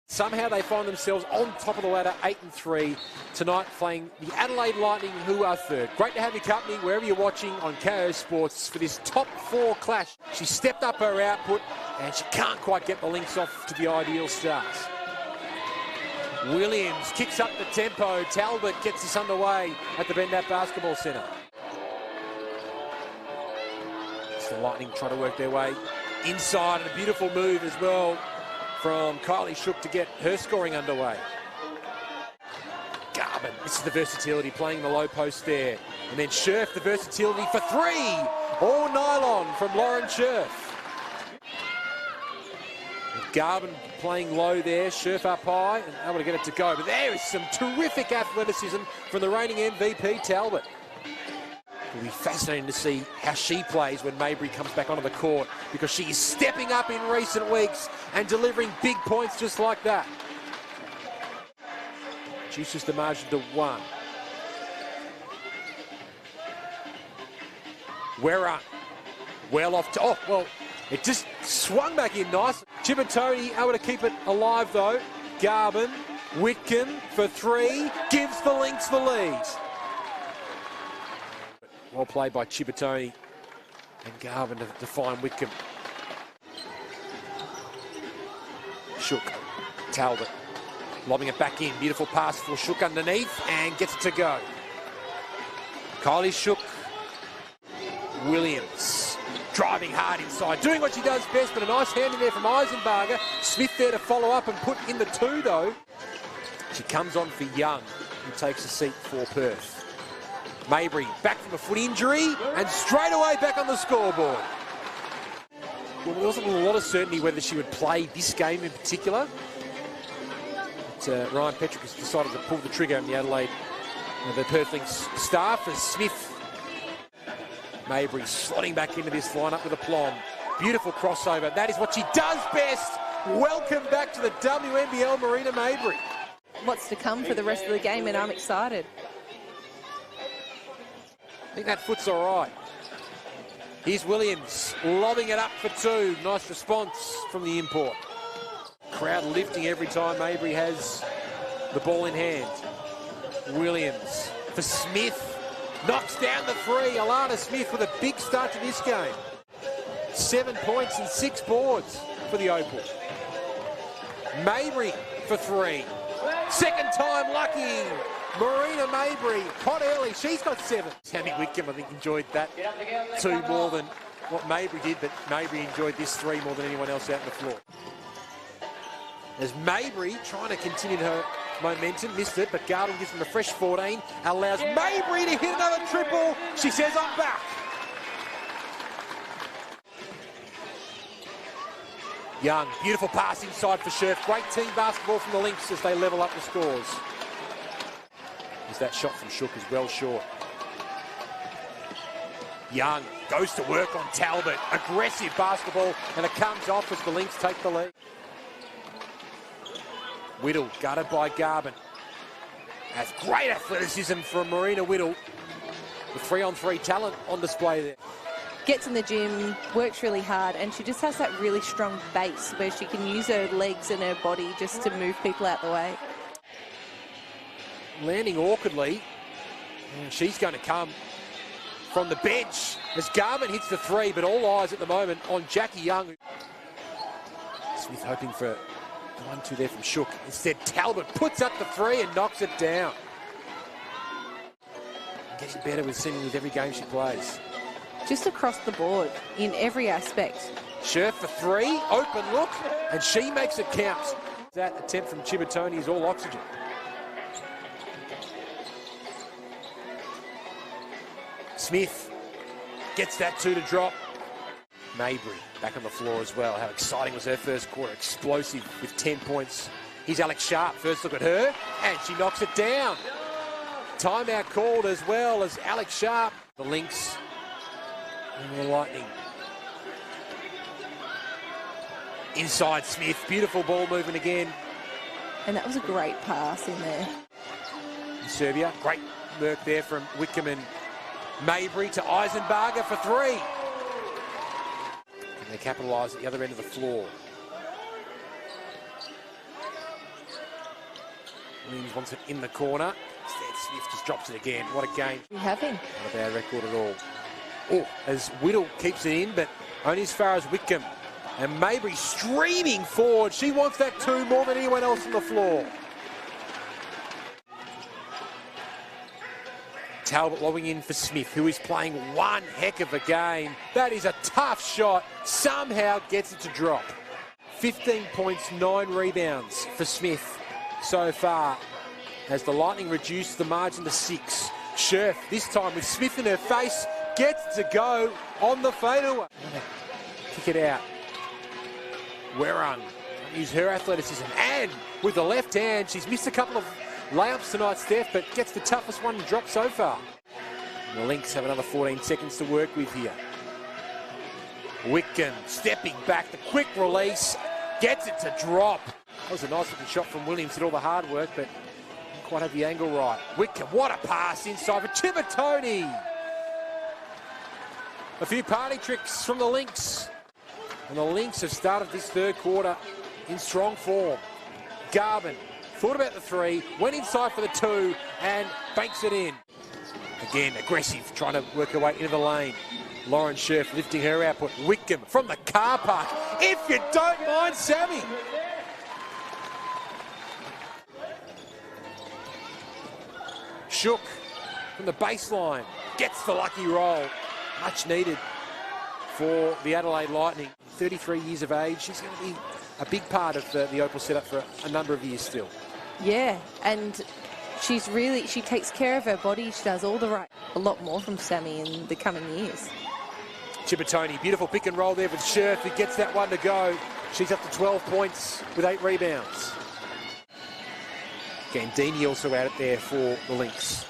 Somehow they find themselves on top of the ladder, 8-3, tonight playing the Adelaide Lightning, who are third. Great to have your company wherever you're watching on KO Sports for this top four clash. She stepped up her output and she can't quite get the Lynx off to the ideal start. Williams kicks up the tempo. Talbot gets us underway at the Bendat Basketball Centre. It's the Lightning trying to work their way inside, and a beautiful move as well from Kylie Shook to get her scoring underway. Garvin, this is the versatility, playing the low post there. And then Scherf, the versatility for three. All nylon from Lauren Scherf. Garvin playing low there, Scherf up high and able to get it to go. But there is some terrific athleticism from the reigning MVP, Talbot. It'll be fascinating to see how she plays when Maybury comes back onto the court, because she is stepping up in recent weeks and delivering big points just like that. Reduces the margin to 1. Werra, well off to, oh, well, it just swung back in nice. Chibatoni able to keep it alive though. Garvin, Whitcomb for three, gives the Lynx the lead. Well played by Chibatoni and Garvin to find Whitcomb. Shook, Talbot, lobbing it back in. Beautiful pass for Shook underneath and gets it to go. Kylie Shook, Williams, driving hard inside, doing what she does best, but a nice hand in there from Eisenbarger. Smith there to follow up and put in the 2 though. She comes on for Young, who takes a seat for Perth. Maybury back from a foot injury and straight away back on the scoreboard. Well, there wasn't a lot of certainty whether she would play this game in particular. But Ryan Petrick has decided to pull the trigger in the Adelaide, the Perth Lynx staff, as Smith. Maybury slotting back into this lineup with a plom. Beautiful crossover. That is what she does best. Welcome back to the WNBL, Marina Maybury. What's to come for the rest of the game, and I'm excited. I think that foot's all right. Here's Williams lobbing it up for 2. Nice response from the import. Crowd lifting every time Maybury has the ball in hand. Williams for Smith. Knocks down the 3. Alana Smith with a big start to this game. 7 points and 6 boards for the Opal. Maybury for 3. Second time lucky. Marina Maybury, hot early. She's got 7. Tammy Whitcomb, I think, enjoyed that 2 more than what Maybury did, but Maybury enjoyed this 3 more than anyone else out on the floor. As Maybury trying to continue her momentum, missed it, but Garden gives them a fresh 14, allows Maybury to hit another triple. She says, I'm back. Young, beautiful pass inside for Scherf. Great team basketball from the Lynx as they level up the scores. As that shot from Shook is well short. Young goes to work on Talbot. Aggressive basketball, and it comes off as the Lynx take the lead. Whittle gutted by Garvin. Has great athleticism from Marina Whittle. The 3-on-3 talent on display there. Gets in the gym, works really hard, and she just has that really strong base where she can use her legs and her body just to move people out the way. Landing awkwardly, and she's going to come from the bench as Garvin hits the 3, but all eyes at the moment on Jackie Young. Smith hoping for 1-2 there from Shook. Instead, Talbot puts up the 3 and knocks it down. Getting better with seemingly with every game she plays. Just across the board in every aspect. Scherf for 3, open look, and she makes it count. That attempt from Chibatoni is all oxygen. Smith gets that 2 to drop. Maybury back on the floor as well. How exciting was her first quarter? Explosive with 10 points. Here's Alex Sharp. First look at her, and she knocks it down. Timeout called as well as Alex Sharp. The Lynx and the Lightning. Inside Smith. Beautiful ball movement again. And that was a great pass in there. In Serbia. Great work there from Whitcomb and Maybury to Eisenbarger for 3. And they capitalise at the other end of the floor. Williams wants it in the corner. Instead, Smith just drops it again. What a game. You have him. Not a bad record at all. Oh, as Whittle keeps it in, but only as far as Whitcomb. And Mabry streaming forward. She wants that two more than anyone else on the floor. Talbot lobbing in for Smith, who is playing one heck of a game. That is a tough shot. Somehow gets it to drop. 15 points, 9 rebounds for Smith so far, as the Lightning reduce the margin to 6. Scherf, this time with Smith in her face, gets to go on the fadeaway. Kick it out. Werung use her athleticism, and with the left hand, she's missed a couple of layups tonight, Steph, but gets the toughest one to drop so far. And the Lynx have another 14 seconds to work with here. Whitcomb stepping back, the quick release, gets it to drop. That was a nice looking shot from Williams, did all the hard work, but didn't quite have the angle right. Whitcomb, what a pass inside for Chibatoni. A few party tricks from the Lynx. And the Lynx have started this third quarter in strong form. Garvin thought about the three, went inside for the two, and banks it in. Again, aggressive, trying to work her way into the lane. Lauren Scherf lifting her output. Whitcomb from the car park. If you don't mind, Sammy. Shook from the baseline. Gets the lucky roll. Much needed for the Adelaide Lightning. 33 years of age. She's going to be a big part of the Opal setup for a number of years still. Yeah, and she takes care of her body. She does all the right, a lot more from Sammy in the coming years. Chibatoni, beautiful pick and roll there with Scherf, who gets that one to go. She's up to 12 points with 8 rebounds. Gandini also out it there for the Lynx.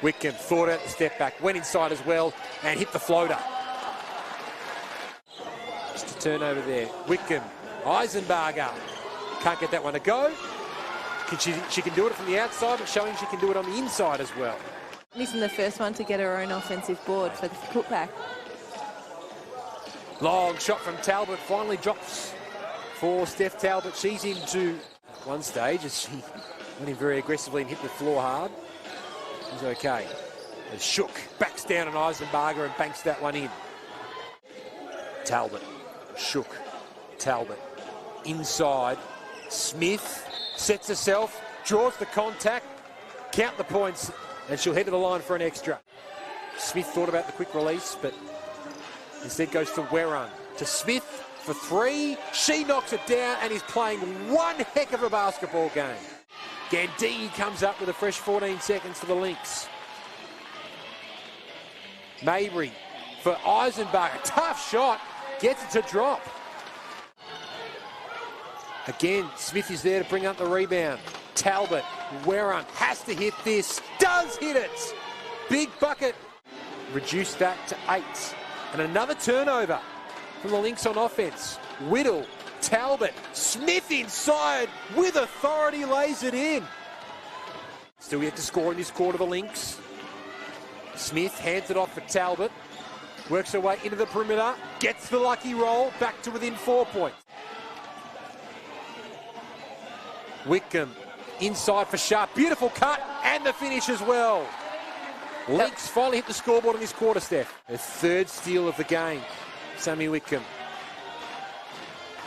Whitcomb thought out the step back, went inside as well, and hit the floater. Just a turnover there. Whitcomb, Eisenbarger, can't get that one to go. She can do it from the outside, but showing she can do it on the inside as well. Missing the first one to get her own offensive board for the putback. Long shot from Talbot, finally drops for Steph Talbot. She's into one stage as she went in very aggressively and hit the floor hard. She's okay. As Shook backs down on Eisenbarger and banks that one in. Talbot, Shook, Talbot, inside. Smith sets herself, draws the contact, count the points, and she'll head to the line for an extra. Smith thought about the quick release, but instead goes to Werung. To Smith for three. She knocks it down and is playing one heck of a basketball game. Gandini comes up with a fresh 14 seconds for the Lynx. Mabry for Eisenbarger. Tough shot. Gets it to drop. Again, Smith is there to bring up the rebound. Talbot, Werung has to hit this. Does hit it. Big bucket. Reduce that to 8. And another turnover from the Lynx on offense. Whittle, Talbot, Smith inside with authority, lays it in. Still yet to score in this quarter, the Lynx. Smith hands it off for Talbot. Works her way into the perimeter. Gets the lucky roll. Back to within 4 points. Whitcomb inside for Sharp. Beautiful cut and the finish as well. Lynx finally hit the scoreboard in this quarter, Steph. Her third steal of the game. Sammy Whitcomb.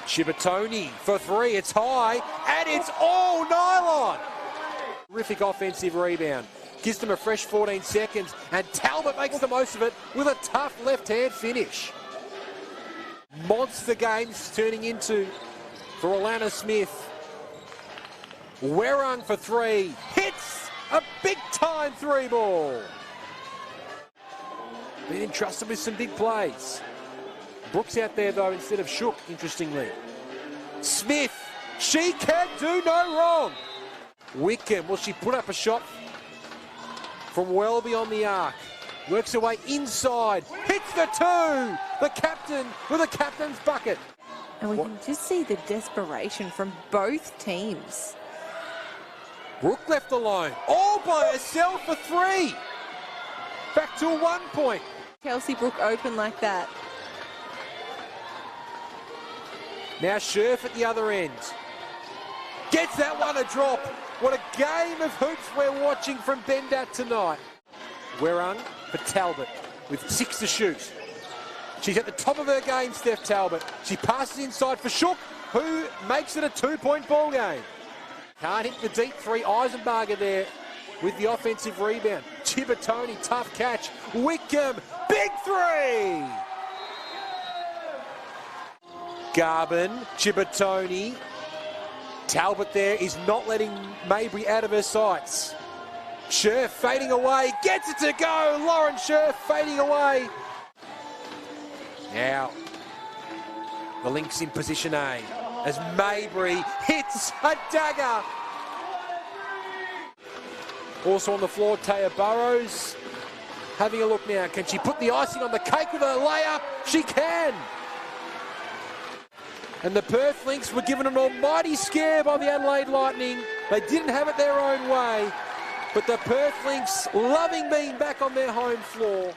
Chibatoni for three. It's high and it's all nylon. Terrific offensive rebound. Gives them a fresh 14 seconds and Talbot makes the most of it with a tough left-hand finish. Monster games turning into for Alana Smith. Werung for three. Hits a big-time three ball. Been entrusted with some big plays. Brooks out there, though, instead of Shook, interestingly. Smith, she can do no wrong. Whitcomb, will she put up a shot from well beyond the arc? Works her way inside, hits the two. The captain with a captain's bucket. And we can just see the desperation from both teams. Brooke left alone, all by herself for three. Back to a 1 point. Kelsey Brooke open like that. Now Scherf at the other end. Gets that one a drop. What a game of hoops we're watching from Bendat tonight. Werung for Talbot with 6 to shoot. She's at the top of her game, Steph Talbot. She passes inside for Shook, who makes it a 2-point ball game. Can't hit the deep three. Eisenbarger there with the offensive rebound. Chibatoni, tough catch. Wickham, big three! Garvin, Chibatoni. Talbot there is not letting Mabry out of her sights. Scherf fading away, gets it to go. Lauren Scherf fading away. Now, the Lynx in position A as Mabry hits a dagger. Also on the floor, Taya Burrows. Having a look now. Can she put the icing on the cake with a layup? She can. And the Perth Lynx were given an almighty scare by the Adelaide Lightning. They didn't have it their own way. But the Perth Lynx loving being back on their home floor.